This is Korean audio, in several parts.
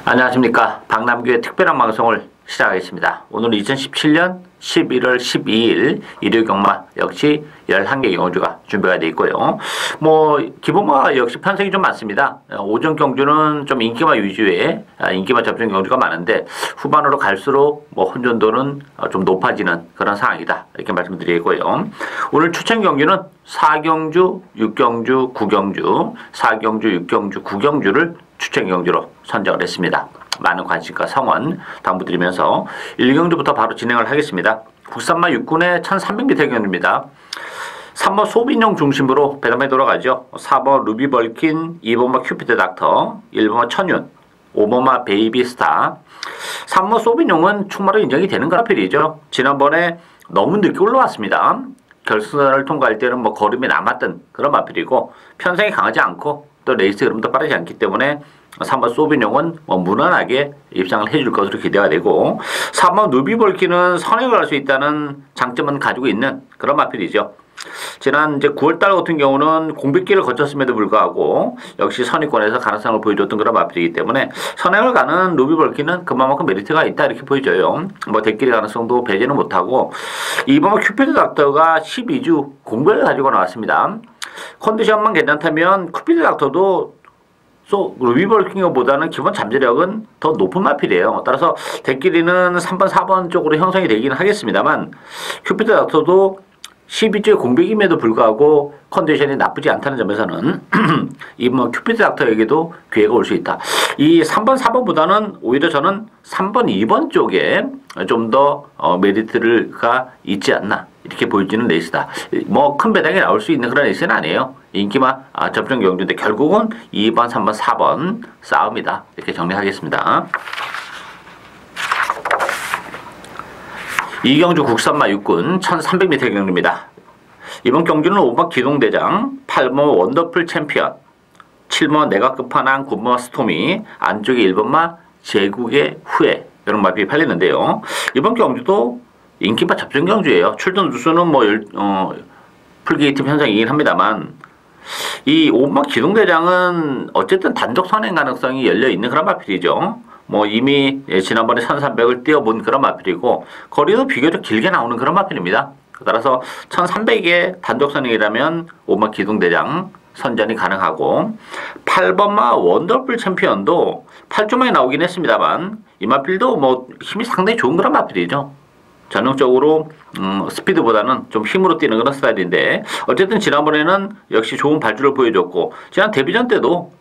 안녕하십니까. 박남규의 특별한 방송을 시작하겠습니다. 오늘은 2017년 11월 12일 일요일 경마 역시 11개 경주가 준비가 되어 있고요. 기본마 역시 편성이 좀 많습니다. 오전 경주는 좀 인기마 위주의 인기마 접종 경주가 많은데 후반으로 갈수록 혼전도는 좀 높아지는 그런 상황이다. 이렇게 말씀드리고요. 오늘 추천 경주는 4경주, 6경주, 9경주, 4경주, 6경주, 9경주를 추천 경주로 선정을 했습니다. 많은 관심과 성원 당부드리면서 1경주부터 바로 진행을 하겠습니다. 국산마 6군의 1300m 경주입니다. 3번 소빈용 중심으로 배당에 돌아가죠. 4번 루비벌킨, 2번마 큐피드 닥터, 1번마 천윤, 5번마 베이비스타. 3번 소빈용은 충마로 인정이 되는 그라필이죠. 지난번에 너무 늦게 올라왔습니다. 결승선을 통과할 때는 걸음이 남았던 그런 마필이고 편성이 강하지 않고 또 레이스 흐름도 빠르지 않기 때문에 3번 소비뇽은 무난하게 입상을 해줄 것으로 기대가 되고 3번 누비볼키는 선행을 할 수 있다는 장점은 가지고 있는 그런 마필이죠. 지난 9월달 같은 경우는 공백기를 거쳤음에도 불구하고 역시 선의권에서 가능성을 보여줬던 그런 마필이기 때문에 선행을 가는 누비볼키는 그만큼 메리트가 있다 이렇게 보여져요. 대끼리 가능성도 배제는 못하고 2번 큐피드 닥터가 12주 공백을 가지고 나왔습니다. 컨디션만 괜찮다면 큐피드 닥터도 루비벌킹보다는 기본 잠재력은 더 높은 마필이에요. 따라서 대끼리는 3번, 4번 쪽으로 형성이 되긴 하겠습니다만 큐피드 닥터도 12주의 공백임에도 불구하고 컨디션이 나쁘지 않다는 점에서는 이번 큐피드 닥터에게도 기회가 올 수 있다. 이 3번, 4번보다는 오히려 저는 3번, 2번 쪽에 좀 더 메리트가 있지 않나 이렇게 보여지는 레이스다. 큰 배당이 나올 수 있는 그런 레이스는 아니에요. 인기마 접종 경주인데 결국은 2번, 3번, 4번 싸움이다. 이렇게 정리하겠습니다. 이경주 국산마 6군 1300m 경주입니다. 이번 경주는 5번 기동대장, 8번 원더풀 챔피언, 7번 내각 끝판왕, 9번 스토미, 안쪽에 1번마 제국의 후예 이런 마필이 팔리는데요. 이번 경주도 인기마 접종 경주예요. 출전 주수는 풀게이트 편성이긴 합니다만 이 5번 기동대장은 어쨌든 단독 선행 가능성이 열려있는 그런 마필이죠. 이미 지난번에 1300을 뛰어본 그런 마필이고 거리도 비교적 길게 나오는 그런 마필입니다. 따라서 1300의 단독 선행이라면 5번 기동대장 선전이 가능하고 8번마 원더풀 챔피언도 8주만에 나오긴 했습니다만 이 마필도 힘이 상당히 좋은 그런 마필이죠. 전형적으로 스피드보다는 좀 힘으로 뛰는 그런 스타일인데 어쨌든 지난번에는 역시 좋은 발주를 보여줬고 지난 데뷔전 때도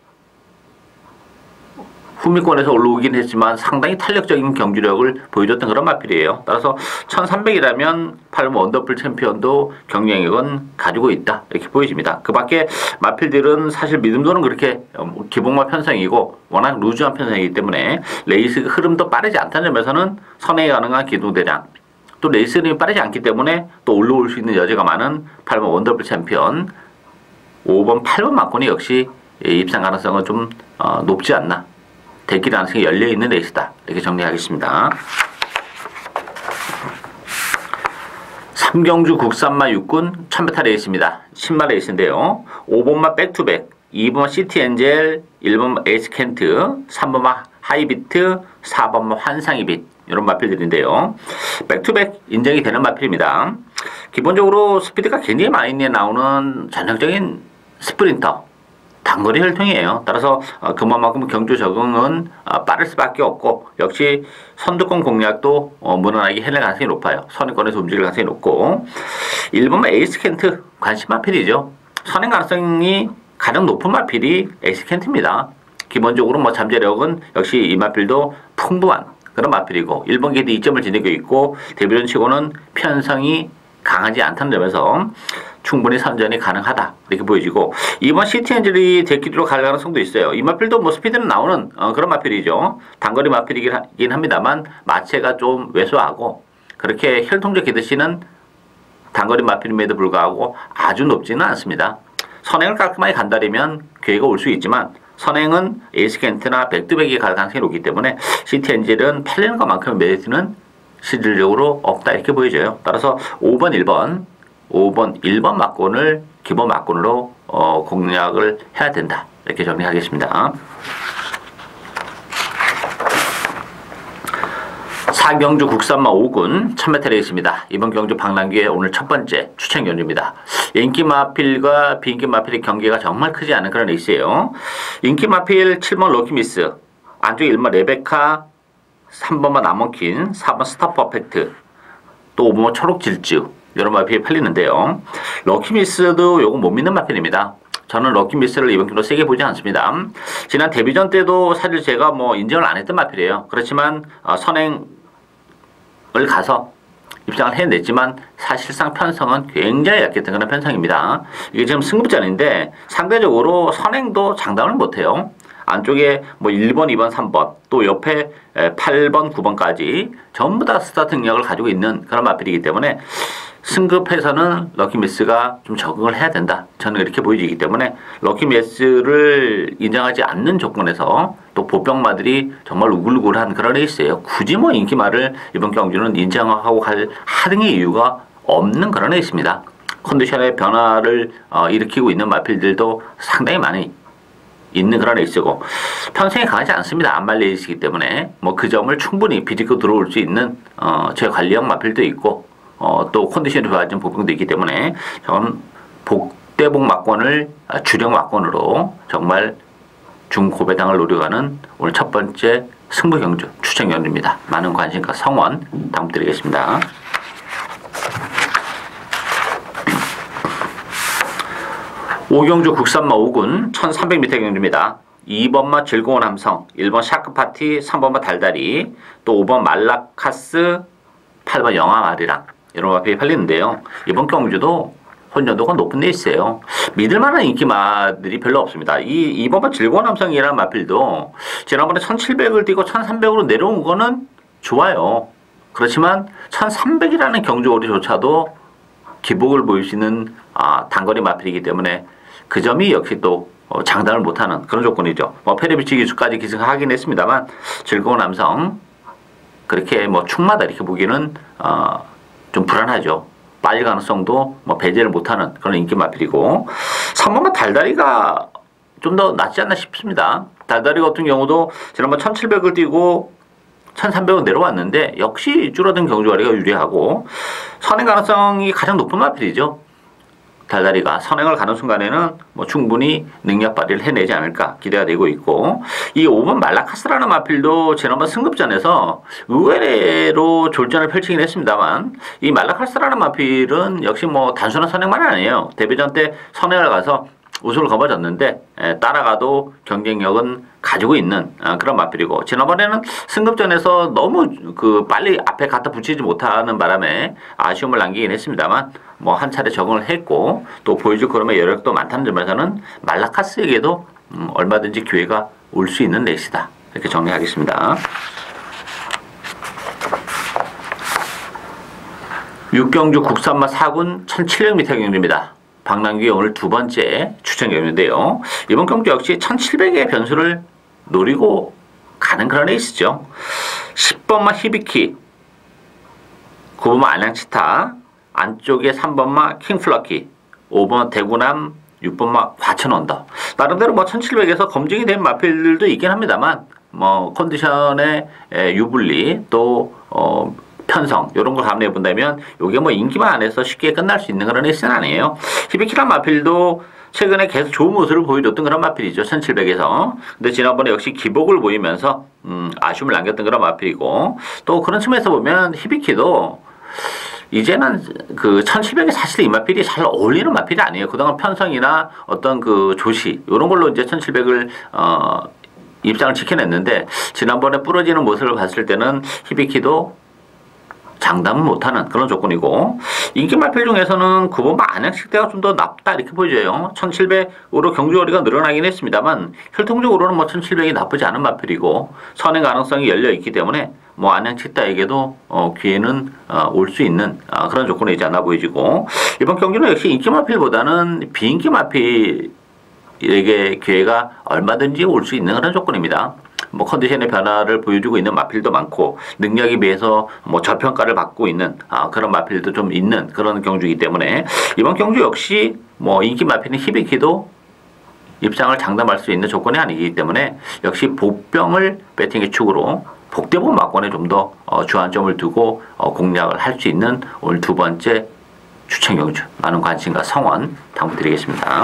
후미권에서 올라오긴 했지만 상당히 탄력적인 경주력을 보여줬던 그런 마필이에요. 따라서 1300이라면 8번 원더풀 챔피언도 경쟁력은 가지고 있다 이렇게 보여집니다. 그 밖에 마필들은 사실 믿음도는 그렇게 기본마 편성이고 워낙 루즈한 편성이기 때문에 레이스 흐름도 빠르지 않다는 점에서는 선행이 가능한 기동대장 또 레이스 흐름이 빠르지 않기 때문에 또 올라올 수 있는 여지가 많은 8번 원더풀 챔피언 5번 8번 막군이 역시 입상 가능성은 좀 높지 않나 대끼리 가능성이 열려있는 레이스다 이렇게 정리하겠습니다. 3경주 국산마 6군 1000m 레이스입니다. 10마 레이스인데요. 5번마 백투백, 2번마 시티엔젤, 1번마 에이스켄트, 3번마 하이비트, 4번마 환상이빗 이런 마필들인데요. 백투백 인정이 되는 마필입니다. 기본적으로 스피드가 굉장히 많이 나오는 전형적인 스프린터 단거리 혈통이에요. 따라서 그만큼 경주 적응은 빠를 수밖에 없고 역시 선두권 공략도 무난하게 해낼 가능성이 높아요. 선행권에서 움직일 가능성이 높고 1번은 에이스켄트 관심 마필이죠. 선행 가능성이 가장 높은 마필이 에이스켄트입니다. 기본적으로 잠재력은 역시 이 마필도 풍부한 그런 마필이고 1번 게이트 2점을 지니고 있고 데뷔전 치고는 편성이 강하지 않다는 점에서 충분히 선전이 가능하다 이렇게 보여지고 2번 시티엔젤이 대끼리로 갈 가능성도 있어요. 이 마필도 스피드는 나오는 그런 마필이죠. 단거리 마필이긴 합니다만 마체가 좀 왜소하고 그렇게 혈통적 기드시는 단거리 마필임에도 불구하고 아주 높지는 않습니다. 선행을 깔끔하게 간다면 기회가 올 수 있지만 선행은 에이스켄트나 백두백이 갈 가능성이 높기 때문에 시티엔젤은 팔리는 것만큼의 메리트는 실질적으로 없다 이렇게 보여져요. 따라서 5번 1번 막군을 기본 막군으로 공략을 해야 된다 이렇게 정리하겠습니다. 4경주 국산마 5군 1000m 레이스입니다. 이번 경주 박람기의 오늘 첫 번째 추천 경주입니다. 인기 마필과 비인기 마필의 경계가 정말 크지 않은 그런 레이스예요. 인기 마필 7번 럭키미스, 안쪽에 1번 레베카, 3번만 나먼킨, 4번 스타 퍼펙트, 또 5번 초록 질주, 이런 마필이 팔리는데요. 럭키미스도 요거 못 믿는 마필입니다. 저는 럭키미스를 이번 경기로 세게 보지 않습니다. 지난 데뷔전 때도 사실 제가 뭐 인정을 안 했던 마필이에요. 그렇지만 선행을 가서 입장을 해냈지만 사실상 편성은 굉장히 약했던 그런 편성입니다. 이게 지금 승급전인데 상대적으로 선행도 장담을 못해요. 안쪽에 뭐 1번, 2번, 3번 또 옆에 8번, 9번까지 전부 다 스타트 능력을 가지고 있는 그런 마필이기 때문에 승급해서는 럭키미스가 좀 적응을 해야 된다. 저는 이렇게 보여지기 때문에 럭키미스를 인정하지 않는 조건에서 또 보병마들이 정말 우글우글한 그런 레이스예요. 굳이 뭐 인기마를 이번 경주는 인정하고 갈 하등의 이유가 없는 그런 레이스입니다. 컨디션의 변화를 일으키고 있는 마필들도 상당히 많이 있는 그런 레이스고 편성이 강하지 않습니다. 안말 레이스이기 때문에 뭐 그 점을 충분히 비집고 들어올 수 있는 제 관리형 마필도 있고 또 컨디션이 좋아진 보병도 있기 때문에 저는 복대복 막권을 주력 막권으로 정말 중고배당을 노려가는 오늘 첫 번째 승부 경주 추천 경주입니다. 많은 관심과 성원 부탁드리겠습니다. 오경주 국산마 5군 1300m 경주입니다. 2번마 즐거운 함성, 1번 샤크파티, 3번마 달달이, 또 5번 말라카스, 8번 영화마리랑 이런 마필이 팔리는데요. 이번 경주도 혼전도가 높은 데 있어요. 믿을만한 인기마들이 별로 없습니다. 이 2번마 즐거운 함성이라는 마필도 지난번에 1700을 뛰고 1300으로 내려온 거는 좋아요. 그렇지만 1300이라는 경주거리조차도 기복을 보이시는 단거리 마필이기 때문에 그 점이 역시 또 장담을 못하는 그런 조건이죠. 뭐 페레비치 기수까지 기승하긴 했습니다만 즐거운 함성 그렇게 뭐 충마다 이렇게 보기는 좀 불안하죠. 빠질 가능성도 뭐 배제를 못하는 그런 인기 마필이고 3번만 달다리가 좀 더 낫지 않나 싶습니다. 달다리 같은 경우도 지난번 1700을 뛰고 1300은 내려왔는데 역시 줄어든 경주거리가 유리하고 선행 가능성이 가장 높은 마필이죠. 달다리가 선행을 가는 순간에는 뭐 충분히 능력 발휘를 해내지 않을까 기대가 되고 있고 이 5번 말라카스라는 마필도 지난번 승급전에서 의외로 졸전을 펼치긴 했습니다만 이 말라카스라는 마필은 역시 뭐 단순한 선행만 아니에요. 데뷔전 때 선행을 가서 우승을 거머쥐었는데 따라가도 경쟁력은 가지고 있는 그런 마필이고 지난번에는 승급전에서 너무 빨리 앞에 갖다 붙이지 못하는 바람에 아쉬움을 남기긴 했습니다만 뭐 한 차례 적응을 했고 또 보여줄 그럼의 여력도 많다는 점에서는 말라카스에게도 얼마든지 기회가 올 수 있는 레이스다. 이렇게 정리하겠습니다. 6경주 국산마 4군 1700m 경주입니다. 박람기의 오늘 두 번째 추천 경주인데요. 이번 경주 역시 1700의 변수를 노리고 가는 그런 레이스죠. 10번마 히비키, 9번마 안양치타, 안쪽에 3번마 킹플러키, 5번 대구남, 6번마 과천언더. 나름대로 뭐 1700에서 검증이 된 마필들도 있긴 합니다만 뭐 컨디션의 유불리 또 편성 이런 걸 감안해 본다면 이게 뭐 인기만 안에서 쉽게 끝날 수 있는 그런 레이스는 아니에요. 히비키란 마필도 최근에 계속 좋은 모습을 보여줬던 그런 마필이죠. 1700에서. 근데 지난번에 역시 기복을 보이면서 아쉬움을 남겼던 그런 마필이고 또 그런 측면에서 보면 히비키도 이제는 1700에 사실 이 마필이 잘 어울리는 마필이 아니에요. 그동안 편성이나 어떤 조시 이런 걸로 이제 1700을 입장을 지켜냈는데 지난번에 부러지는 모습을 봤을 때는 히비키도 장담은 못하는 그런 조건이고 인기 마필 중에서는 9번 안양식대가 좀 더 낫다 이렇게 보여져요. 1700으로 경주거리가 늘어나긴 했습니다만 혈통적으로는 뭐 1700이 나쁘지 않은 마필이고 선행 가능성이 열려 있기 때문에 뭐 안양식대에게도 기회는 올 수 있는 그런 조건이지 않나 보여지고 이번 경기는 역시 인기 마필보다는 비인기 마필에게 기회가 얼마든지 올 수 있는 그런 조건입니다. 뭐 컨디션의 변화를 보여주고 있는 마필도 많고 능력에 비해서 뭐 저평가를 받고 있는 그런 마필도 좀 있는 그런 경주이기 때문에 이번 경주 역시 뭐 인기 마필인 히비키도 입장을 장담할 수 있는 조건이 아니기 때문에 역시 보병을 배팅의 축으로 복대본 막권에 좀 더 주안점을 두고 공략을 할 수 있는 오늘 두 번째 추천 경주, 많은 관심과 성원 당부드리겠습니다.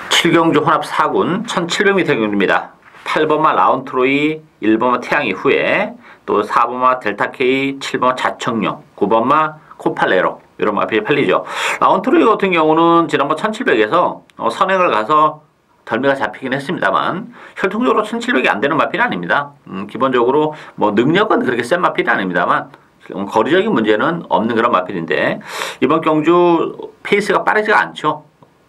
7경주 혼합 4군 1700m 경주입니다. 8번마 라운트로이, 1번마 태양이 후에, 또 4번마 델타K, 7번마 자청룡, 9번마 코팔레로, 이런 마필이 팔리죠. 라운트로이 같은 경우는 지난번 1700에서 선행을 가서 덜미가 잡히긴 했습니다만 혈통적으로 1700이 안 되는 마필이 아닙니다. 기본적으로 뭐 능력은 그렇게 센 마필이 아닙니다만 거리적인 문제는 없는 그런 마필인데, 이번 경주 페이스가 빠르지가 않죠.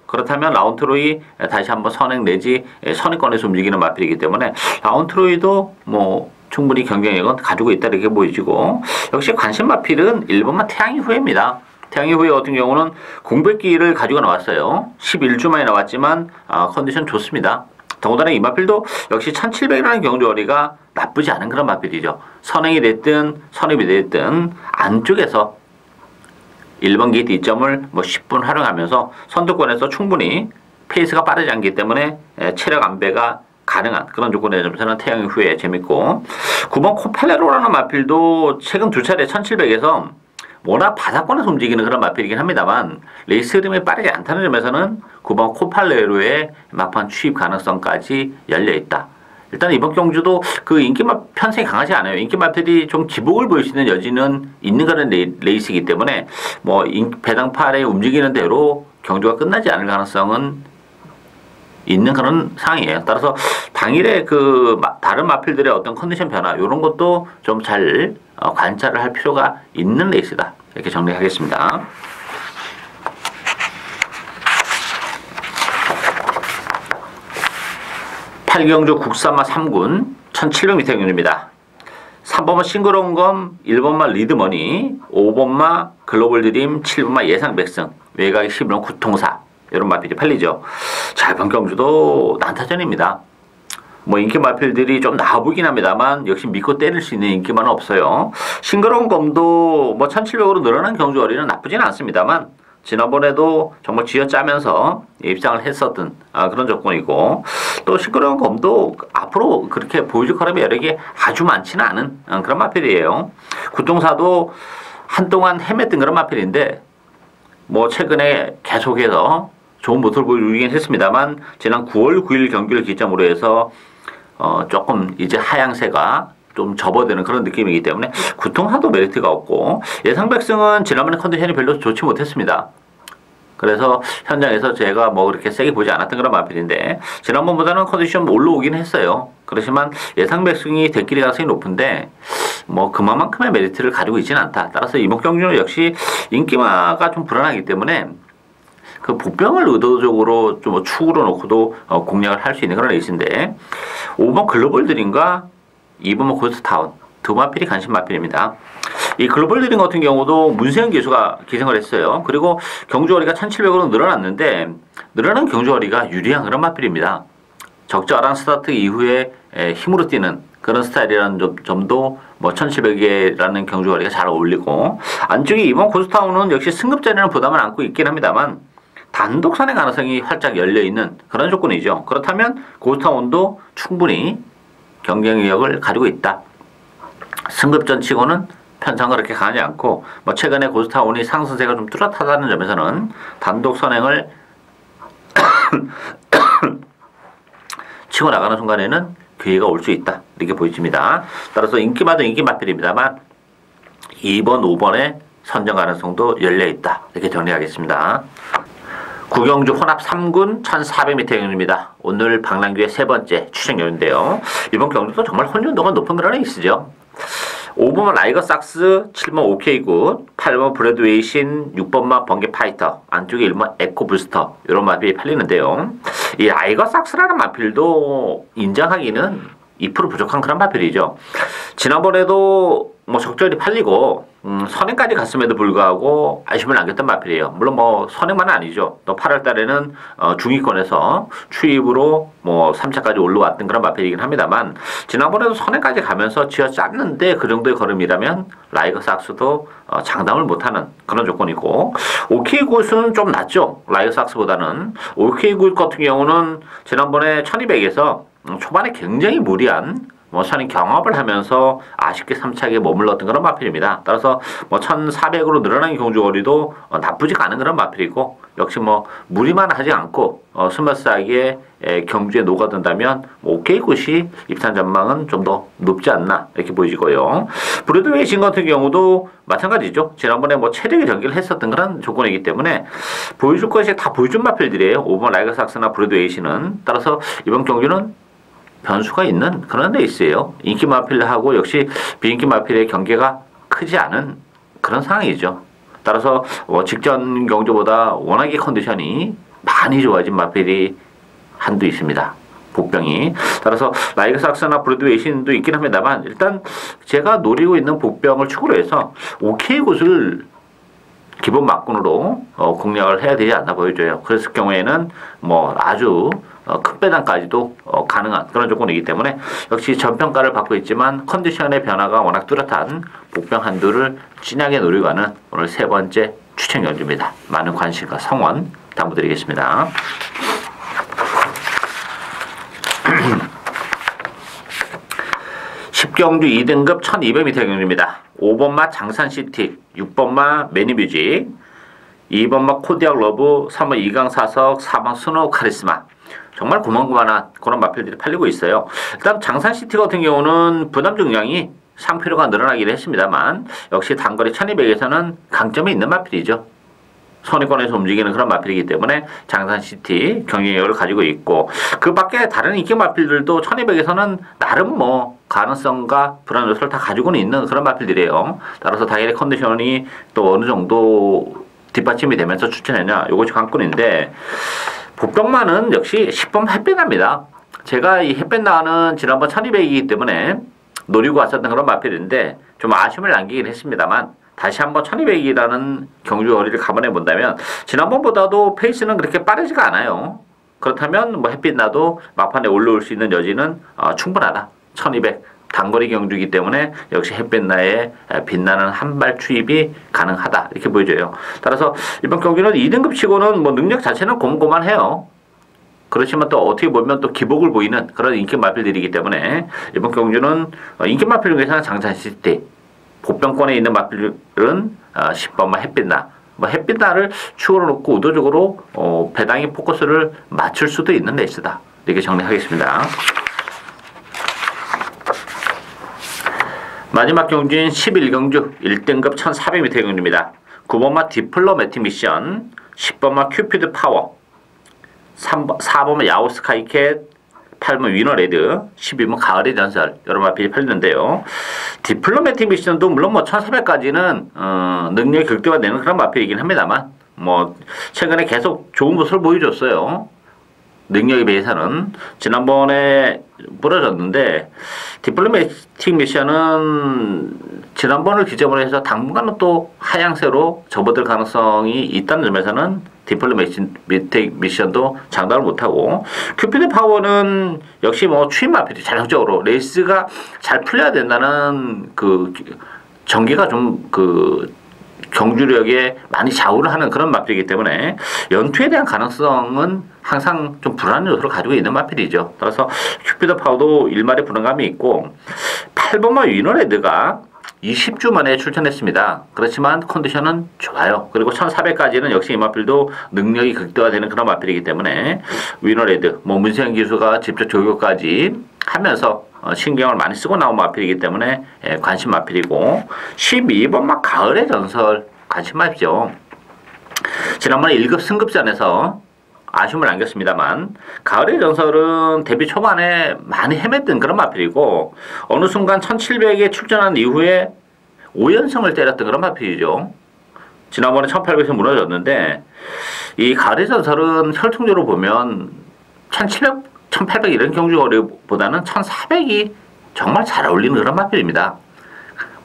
그렇다면 라운트로이 다시 한번 선행 내지 선행권에서 움직이는 마필이기 때문에 라운트로이도 뭐 충분히 경쟁력은 가지고 있다 이렇게 보여지고, 역시 관심 마필은 1번만 태양이 후회입니다. 태양이 후회 같은 경우는 공백기를 가지고 나왔어요. 11주 만에 나왔지만 컨디션 좋습니다. 더군다나 이 마필도 역시 1700이라는 경주거리가 나쁘지 않은 그런 마필이죠. 선행이 됐든 선입이 됐든 안쪽에서 1번 게이트 이점을 뭐 10분 활용하면서 선두권에서 충분히 페이스가 빠르지 않기 때문에 체력 안배가 가능한 그런 조건에 점에서는 태양의 후에 재밌고, 9번 코팔레로라는 마필도 최근 두 차례 1700에서 워낙 바닥권에서 움직이는 그런 마필이긴 합니다만 레이스 흐름이 빠르지 않다는 점에서는 9번 코팔레로의 막판 추입 가능성까지 열려있다. 일단 이번 경주도 그 인기마 편성이 강하지 않아요. 인기마필이 좀 기복을 보일 수 있는 여지는 있는 그런 레이스이기 때문에 뭐 배당팔에 움직이는 대로 경주가 끝나지 않을 가능성은 있는 그런 상황이에요. 따라서 당일에 그 다른 마필들의 어떤 컨디션 변화 이런 것도 좀 잘 관찰을 할 필요가 있는 레이스다. 이렇게 정리하겠습니다. 팔경주 국산마 3군 1700m 경주입니다. 3번마 싱그러운검, 1번마 리드머니, 5번마 글로벌드림, 7번마 예상백승, 외곽이 11번 구통사, 이런 마필이 팔리죠. 자, 이번 경주도 난타전입니다. 뭐 인기 마필들이 좀 나와 보이긴 합니다만 역시 믿고 때릴 수 있는 인기만은 없어요. 싱그러운 검도 뭐 1700으로 늘어난 경주거리는 나쁘진 않습니다만 지난번에도 정말 쥐어짜면서 입상을 했었던 그런 조건이고, 또 싱그러운 검도 앞으로 그렇게 보여줄 거라면 여력이 아주 많지는 않은 그런 마필이에요. 구통사도 한동안 헤맸던 그런 마필인데 뭐 최근에 계속해서 좋은 모습을 보여주긴 했습니다만 지난 9월 9일 경기를 기점으로 해서 조금 이제 하향세가 좀 접어드는 그런 느낌이기 때문에 구통사도 메리트가 없고, 예상백승은 지난번에 컨디션이 별로 좋지 못했습니다. 그래서 현장에서 제가 뭐 그렇게 세게 보지 않았던 그런 마필인데 지난번보다는 컨디션 올라오긴 했어요. 그렇지만 예상백승이 대끼리 가능성이 높은데 뭐 그만큼의 메리트를 가지고 있지는 않다. 따라서 이번 경주는 역시 인기마가 좀 불안하기 때문에 그 복병을 의도적으로 좀 축으로 놓고도 공략을 할 수 있는 그런 레이스인데, 5번 글로벌 드림과 2번 고스트타운 두 마필이 관심 마필입니다. 이 글로벌 드림 같은 경우도 문세영 기수가 기승을 했어요. 그리고 경주거리가 1700으로 늘어났는데 늘어난 경주거리가 유리한 그런 마필입니다. 적절한 스타트 이후에 힘으로 뛰는 그런 스타일이라는 점도 뭐 1700이라는 경주거리가 잘 어울리고, 안쪽에 이번 고스트타운은 역시 승급자리는 부담을 안고 있긴 합니다만 단독 선행 가능성이 활짝 열려있는 그런 조건이죠. 그렇다면 고스트타운도 충분히 경쟁력을 가지고 있다. 승급전 치고는 편차가 그렇게 강하지 않고, 뭐 최근에 고스트타운이 상승세가 좀 뚜렷하다는 점에서는 단독 선행을 치고 나가는 순간에는 기회가 올 수 있다 이렇게 보여집니다. 따라서 인기마도 인기 마필입니다만 2번, 5번의 선정 가능성도 열려있다 이렇게 정리하겠습니다. 구경주 혼합 3군 1400m 경주입니다. 오늘 방랑규의 세 번째 추천 경주인데요. 이번 경주도 정말 혼돈도가 높은 그런 레이스죠. 5번만 라이거 삭스, 7번 오케이굿, 8번 브래드웨이신, 6번만 번개 파이터, 안쪽에 1번 에코 부스터, 이런 마필이 팔리는데요. 이 라이거 삭스라는 마필도 인정하기는 2% 부족한 그런 마필이죠. 지난번에도 뭐 적절히 팔리고 선행까지 갔음에도 불구하고 아쉬움을 남겼던 마필이에요. 물론 뭐 선행만은 아니죠. 또 8월 달에는 중위권에서 추입으로 뭐 3차까지 올라왔던 그런 마필이긴 합니다만 지난번에도 선행까지 가면서 쥐어짰는데 그 정도의 걸음이라면 라이거삭스도 장담을 못하는 그런 조건이고 OK 굿은 좀 낫죠. 라이거삭스보다는 OK 굿 같은 경우는 지난번에 1200에서 초반에 굉장히 무리한 뭐 선행 경합을 하면서 아쉽게 3차기에 머물렀던 그런 마필입니다. 따라서 뭐 1400으로 늘어난 경주거리도 나쁘지가 않은 그런 마필이고 역시 뭐 무리만 하지 않고 스무스하게 경주에 녹아든다면 뭐 오케이 굿이 입산 전망은 좀 더 높지 않나 이렇게 보이고요. 브로드웨이신 같은 경우도 마찬가지죠. 지난번에 뭐 체력의 경기를 했었던 그런 조건이기 때문에 보여줄 것이 다 보여준 마필들이에요. 5번 라이거삭스나 브로드웨이신은. 따라서 이번 경주는 변수가 있는 그런 레이스예요. 인기 마필하고 역시 비인기 마필의 경계가 크지 않은 그런 상황이죠. 따라서 직전 경주보다 워낙에 컨디션이 많이 좋아진 마필이 한두 있습니다. 복병이. 따라서 라이거삭스나 브로드웨이신도 있긴 합니다만 일단 제가 노리고 있는 복병을 축으로 해서 오케이 굿을 기본 막군으로 공략을 해야 되지 않나 보여줘요. 그랬을 경우에는 뭐 아주 큰 배당까지도 가능한 그런 조건이기 때문에 역시 전평가를 받고 있지만 컨디션의 변화가 워낙 뚜렷한 복병 한두를 진하게 노리고 가는 오늘 세 번째 추천 경주입니다. 많은 관심과 성원 당부드리겠습니다. 10경주 2등급 1200m 경주입니다. 5번마 장산시티, 6번마 매니뮤직, 2번마 코디악 러브, 3번 이강사석, 4번 스노우 카리스마. 정말 고만고만한 그런 마필들이 팔리고 있어요. 일단 장산시티 같은 경우는 부담 중량이 상피로가 늘어나긴 했습니다만 역시 단거리 1200에서는 강점이 있는 마필이죠. 선의권에서 움직이는 그런 마필이기 때문에 장산시티 경쟁력을 가지고 있고 그 밖에 다른 인기 마필들도 1200에서는 나름 뭐 가능성과 불안 요소를 다 가지고는 있는 그런 마필들이에요. 따라서 당연히 컨디션이 또 어느 정도 뒷받침이 되면서 추천했냐 요것이 관건인데 복병만은 역시 10번 햇빛납니다. 제가 이 햇빛나는 지난번 1200이기 때문에 노리고 왔었던 그런 마필인데 좀 아쉬움을 남기긴 했습니다만 다시 한번 1200이라는 경주 거리를 감안해 본다면 지난번보다도 페이스는 그렇게 빠르지가 않아요. 그렇다면 뭐 햇빛 나도 막판에 올라올 수 있는 여지는 충분하다. 1200 단거리 경주이기 때문에 역시 햇빛 나에 빛나는 한발 추입이 가능하다. 이렇게 보여져요. 따라서 이번 경기는 2등급 치고는 뭐 능력 자체는 고만고만해요. 그렇지만 또 어떻게 보면 또 기복을 보이는 그런 인기 마필들이기 때문에 이번 경주는 인기 마필 중에서는 장산시티 복병권에 있는 마필은 10번만 햇빛나 뭐 햇빛나를 축으로 놓고 의도적으로 배당의 포커스를 맞출 수도 있는 레이스다. 이렇게 정리하겠습니다. 마지막 경주인 11경주 1등급 1400m 경주입니다. 9번마 디플로매틱 미션, 10번마 큐피드 파워, 4번마 야오 스카이캣, 8번 위너레드, 12번 가을의 전설 여러 마필이 팔리는데요. 디플로매틱 미션도 물론 뭐 1400까지는 능력이 극대화되는 그런 마필이긴 합니다만 뭐 최근에 계속 좋은 모습을 보여줬어요. 능력에 비해서는 지난번에 부러졌는데 디플로매틱 미션은 지난번을 기점으로 해서 당분간은 또 하향세로 접어들 가능성이 있다는 점에서는 디플로매틱 미션도 장담을 못하고 큐피드 파워는 역시 뭐 추임 마필이 전형적으로 레이스가 잘 풀려야 된다는 그 전개가 좀 경주력에 많이 좌우를 하는 그런 마필이기 때문에 연투에 대한 가능성은 항상 좀 불안한 요소를 가지고 있는 마필이죠. 따라서 큐피드 파워도 일말의 불안감이 있고 8번마 위너레드가 20주 만에 출전했습니다. 그렇지만 컨디션은 좋아요. 그리고 1400까지는 역시 이 마필도 능력이 극대화되는 그런 마필이기 때문에 위너레드, 뭐 문세영 기수가 직접 조교까지 하면서 신경을 많이 쓰고 나온 마필이기 때문에 관심 마필이고 12번마 가을의 전설 관심 마필이죠. 지난번에 1급 승급전에서 아쉬움을 남겼습니다만 가을의 전설은 데뷔 초반에 많이 헤맸던 그런 마필이고 어느 순간 1700에 출전한 이후에 5연승을 때렸던 그런 마필이죠. 지난번에 1800에서 무너졌는데 이 가을의 전설은 혈통적으로 보면 1700, 1800 이런 경주거리보다는 1400이 정말 잘 어울리는 그런 마필입니다.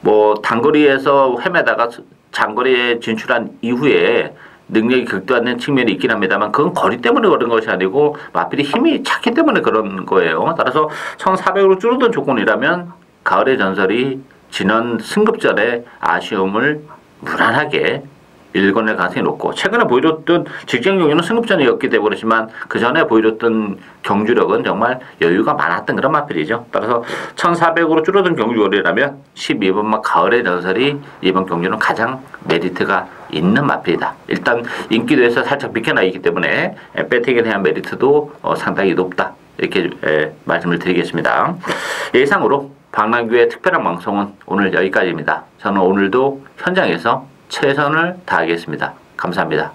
뭐 단거리에서 헤매다가 장거리에 진출한 이후에 능력이 극도화된 측면이 있긴 합니다만 그건 거리 때문에 그런 것이 아니고 마필이 힘이 작기 때문에 그런 거예요. 따라서 1400으로 줄어든 조건이라면 가을의 전설이 지난 승급전의 아쉬움을 무난하게 일궈낼 가능성이 높고 최근에 보여줬던 직전 경기는 승급전이었기 때문에 그렇지만 그 전에 보여줬던 경주력은 정말 여유가 많았던 그런 마필이죠. 따라서 1400으로 줄어든 경주거리라면 12번마 가을의 전설이 이번 경주는 가장 메리트가 있는 마필이다. 일단 인기도에서 살짝 비켜나 있기 때문에 배팅에 대한 메리트도 상당히 높다. 이렇게 말씀을 드리겠습니다. 예상으로 박남규의 특별한 방송은 오늘 여기까지입니다. 저는 오늘도 현장에서 최선을 다하겠습니다. 감사합니다.